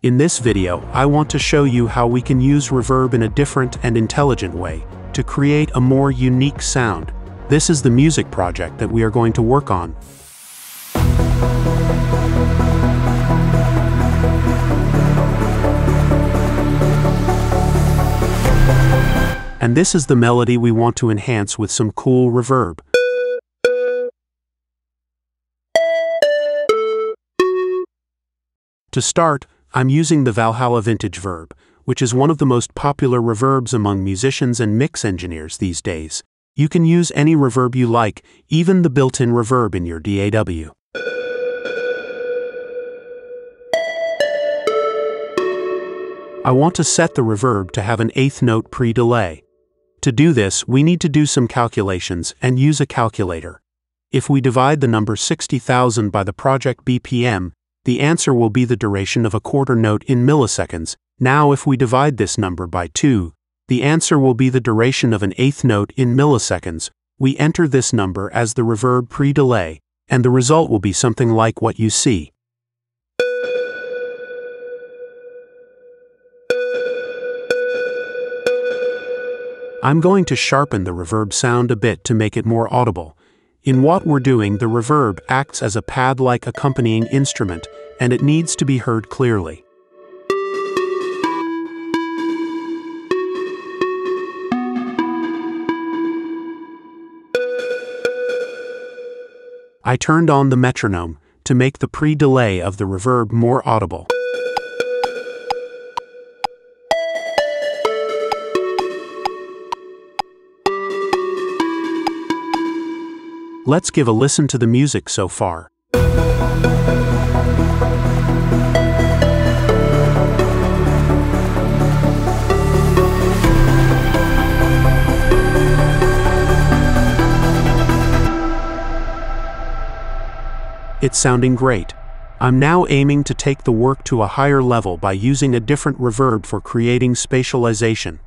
In this video, I want to show you how we can use reverb in a different and intelligent way to create a more unique sound. This is the music project that we are going to work on. And this is the melody we want to enhance with some cool reverb. To start, I'm using the Valhalla Vintage Verb, which is one of the most popular reverbs among musicians and mix engineers these days. You can use any reverb you like, even the built-in reverb in your DAW. I want to set the reverb to have an eighth note pre-delay. To do this, we need to do some calculations and use a calculator. If we divide the number 60,000 by the project BPM, the answer will be the duration of a quarter note in milliseconds. Now if we divide this number by 2, the answer will be the duration of an eighth note in milliseconds. We enter this number as the reverb pre-delay, and the result will be something like what you see. I'm going to sharpen the reverb sound a bit to make it more audible. In what we're doing, the reverb acts as a pad-like accompanying instrument, and it needs to be heard clearly. I turned on the metronome to make the pre-delay of the reverb more audible. Let's give a listen to the music so far. It's sounding great. I'm now aiming to take the work to a higher level by using a different reverb for creating spatialization.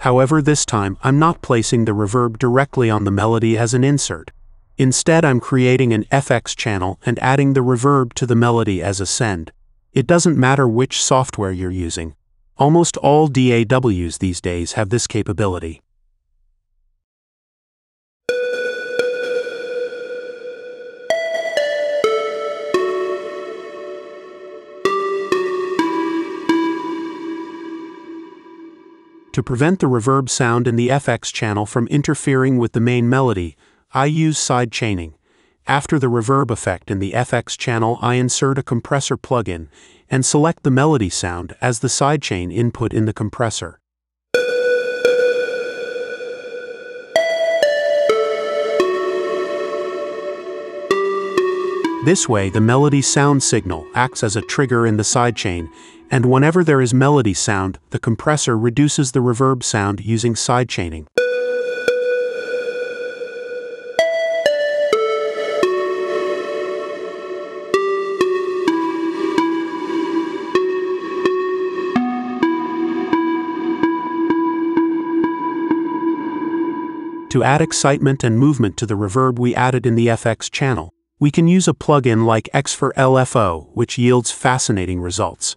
However, this time I'm not placing the reverb directly on the melody as an insert. Instead, I'm creating an FX channel and adding the reverb to the melody as a send. It doesn't matter which software you're using. Almost all DAWs these days have this capability. To prevent the reverb sound in the FX channel from interfering with the main melody, I use side chaining. After the reverb effect in the FX channel, I insert a compressor plugin and select the melody sound as the sidechain input in the compressor. This way, the melody sound signal acts as a trigger in the sidechain, and whenever there is melody sound, the compressor reduces the reverb sound using sidechaining. To add excitement and movement to the reverb we added in the FX channel, we can use a plugin like X for LFO, which yields fascinating results.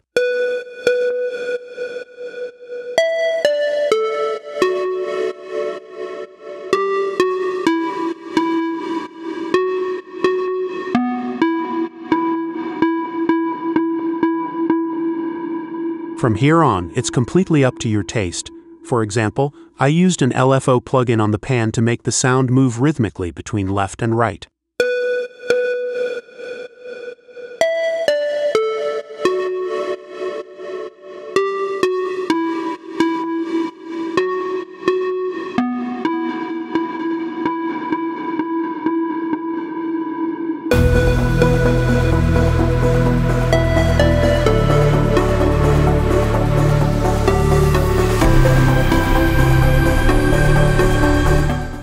From here on, it's completely up to your taste. For example, I used an LFO plugin on the pan to make the sound move rhythmically between left and right.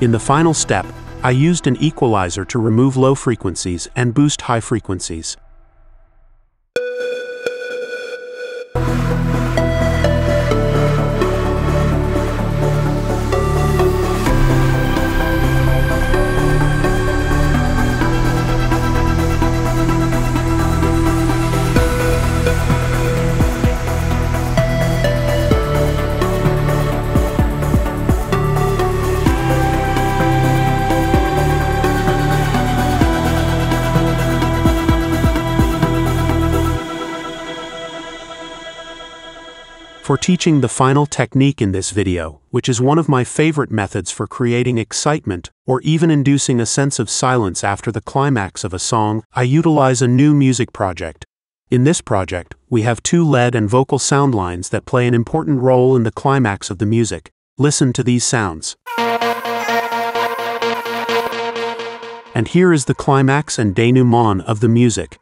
In the final step, I used an equalizer to remove low frequencies and boost high frequencies. for teaching the final technique in this video, which is one of my favorite methods for creating excitement or even inducing a sense of silence after the climax of a song. I utilize a new music project. In this project, we have two lead and vocal sound lines that play an important role in the climax of the music. Listen to these sounds. And here is the climax and denouement of the music.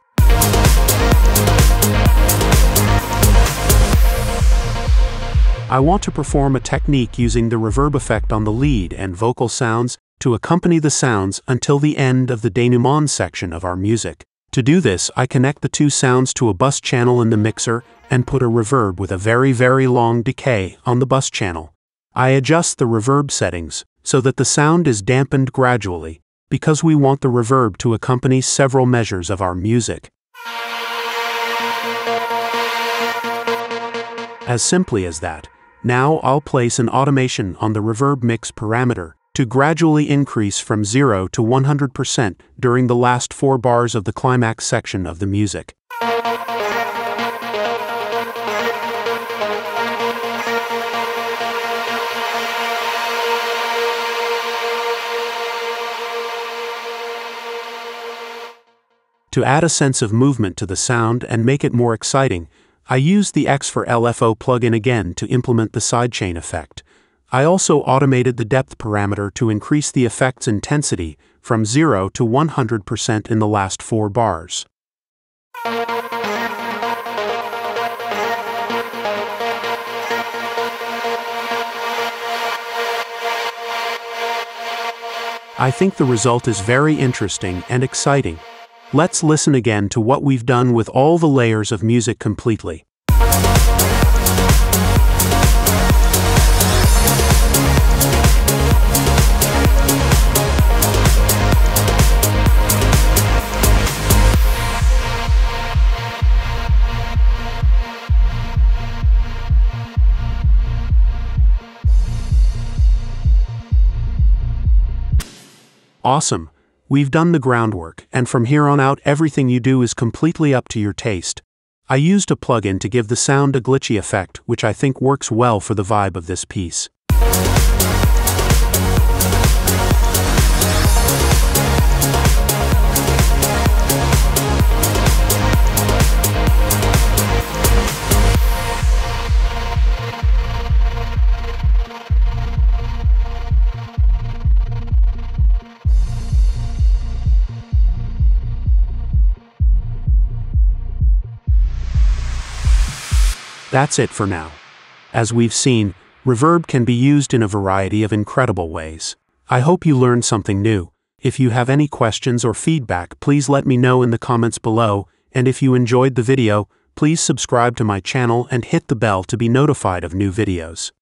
I want to perform a technique using the reverb effect on the lead and vocal sounds to accompany the sounds until the end of the denouement section of our music. To do this, I connect the two sounds to a bus channel in the mixer and put a reverb with a very long decay on the bus channel. I adjust the reverb settings so that the sound is dampened gradually, because we want the reverb to accompany several measures of our music. As simply as that. Now I'll place an automation on the reverb mix parameter to gradually increase from 0 to 100% during the last 4 bars of the climax section of the music. To add a sense of movement to the sound and make it more exciting, I use the X for LFO plugin again to implement the sidechain effect. I also automated the depth parameter to increase the effect's intensity from 0 to 100% in the last 4 bars. I think the result is very interesting and exciting. Let's listen again to what we've done with all the layers of music completely. Awesome! We've done the groundwork, and from here on out everything you do is completely up to your taste. I used a plugin to give the sound a glitchy effect, which I think works well for the vibe of this piece. That's it for now. As we've seen, reverb can be used in a variety of incredible ways. I hope you learned something new. If you have any questions or feedback, please let me know in the comments below, and if you enjoyed the video, please subscribe to my channel and hit the bell to be notified of new videos.